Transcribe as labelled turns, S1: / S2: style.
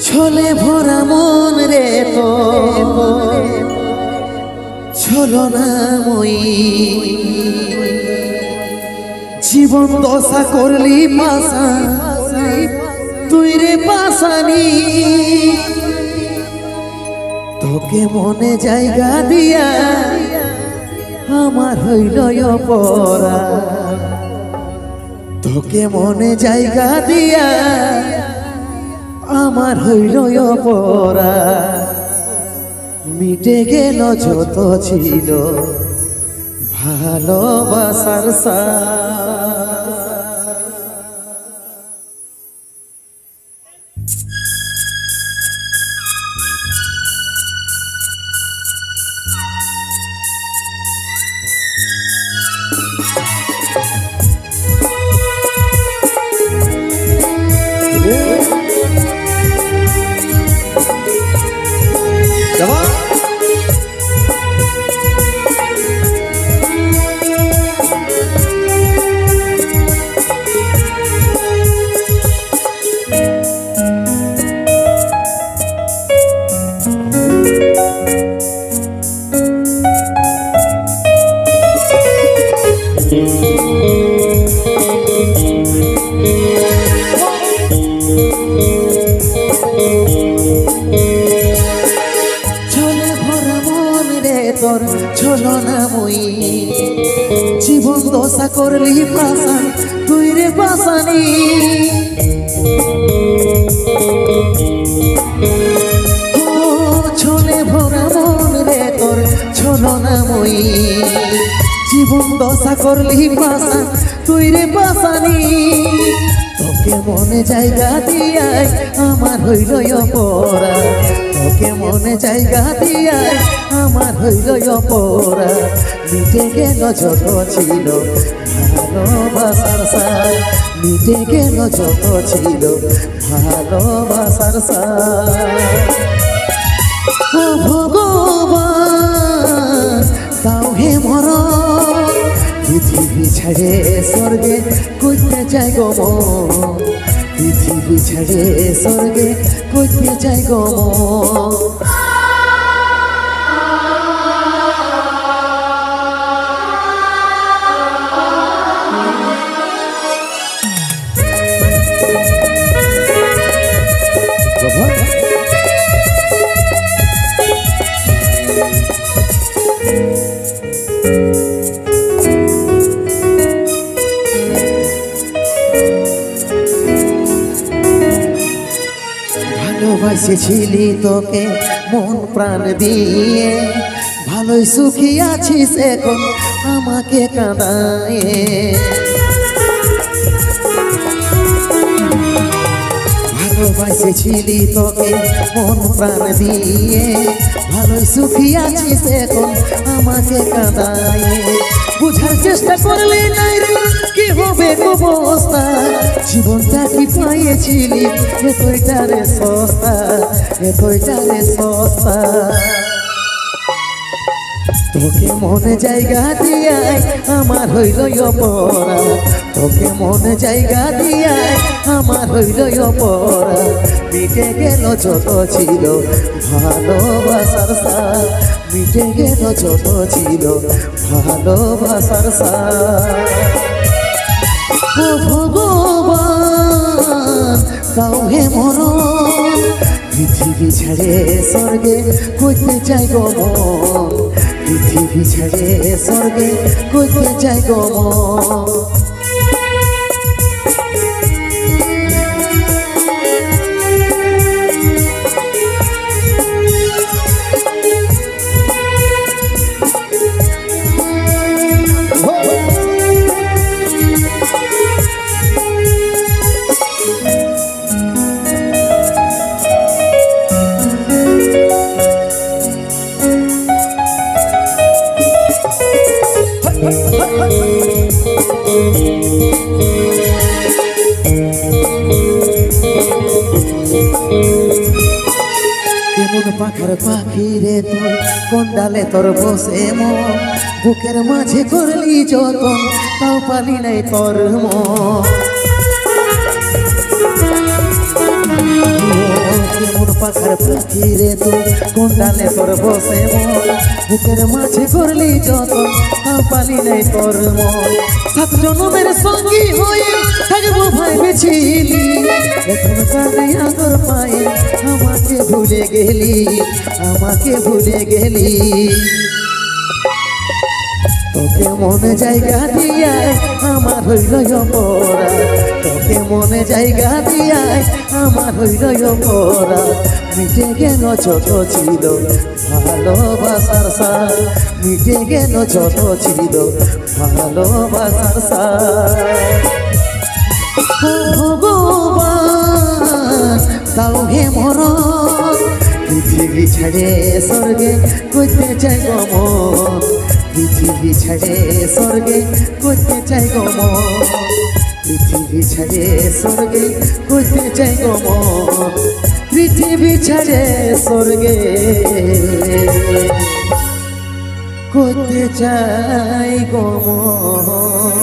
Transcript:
S1: ছলে ভরা মন রে তো ছলনাময়ী জীবন দশা করলি পাশা তুই রে পাশানি তোকে মনে জায়গা দিয়া আমার হইল অপরা তোকে মনে জায়গা দিয়া আমার হইল অপরা মিটে গেল যত ছিল ভালোবাসার তোর ছলনাময়ী জীবন দশা করলি পাশান তুই রে পাশানি ছলে ভরা মন রে তোর ছলনাময়ী জীবন দশা করলি পাশান তুই রে পাশানি তোকে মনে জায়গা দিয়াই আমার হইল অপরা তোকে মনে জায়গা দিয়াই আমার হইল অপরা মিটে গেল যত ছিল ভালোবাসার সার মিটে গেল যত ছিল ভালোবাসার সার ও ভগবান তাও হে মরণ পৃথিবী ছেড়ে স্বর্গে কইতে চাই গো মন পৃথিবী ছেড়ে স্বর্গে কইতে চাই গো মন ভালোবাসেছিলি তোকে মন প্রাণ দিয়ে ভালোই সুখী আছিস এখন আমাকে কাঁদায় ভালোবাসেছিলি তোকে মন প্রাণ দিয়ে ভালোই সুখী আছিস এখন আমাকে কাঁদায় বুঝার চেষ্টা করলে নাই রে কি হবে অবস্থা জীবনটা কি পাইয়েছিলি এতইটারে সস্তা এতইটারে সস্তা তোকে মনে জায়গা দিয়াই আমার হইল অপরা তোকে মনে জায়গা দিয়াই আমার হইল অপরা মিটে গেল যত ছিল ভালোবাসার সার মিটে গেল যত ছিল ভালোবাসার সার ও ভগবান তাও হে মরণ পৃথিবী ছেড়ে স্বর্গে কইতে চাই গো মন পৃথিবী ছেড়ে স্বর্গে কইতে চাই গো মন কেমন পাখার পাখি রে তুই কোন ডালে তোর বসে মন বুকের মাঝে করলি যতন তাও পালি নাই তোর মন পাখার পাখি রে তুই কোন ডালে তোর বসে মন বুকের মাঝে করলি যত পালি নাই তোর মন সাত জনমের সঙ্গী হয়ে থাকবো ভাই বেছিলি এখন কানে আদর পায়ে আমাকে ভুলে গেলি আমাকে ভুলে গেলি তোকে মনে জায়গা দিয়ায় আমার হইল অপরাধ তোকে মনে জায়গা দিয়ায় আমার হইল অপরাধ মিটে গেল যত ছিল ভালোবাসার সার মিটে গেল যত ছিল ভালোবাসার সার ভগবান তাও হে মরণ পৃথিবী ছেড়ে স্বর্গে করতে চাই গমন পৃথিবী ছেড়ে স্বর্গে করতে চাই গমন পৃথিবী ছেড়ে স্বর্গে করতে চাই গমন পৃথিবী ছেড়ে স্বর্গে করতে চাই গমন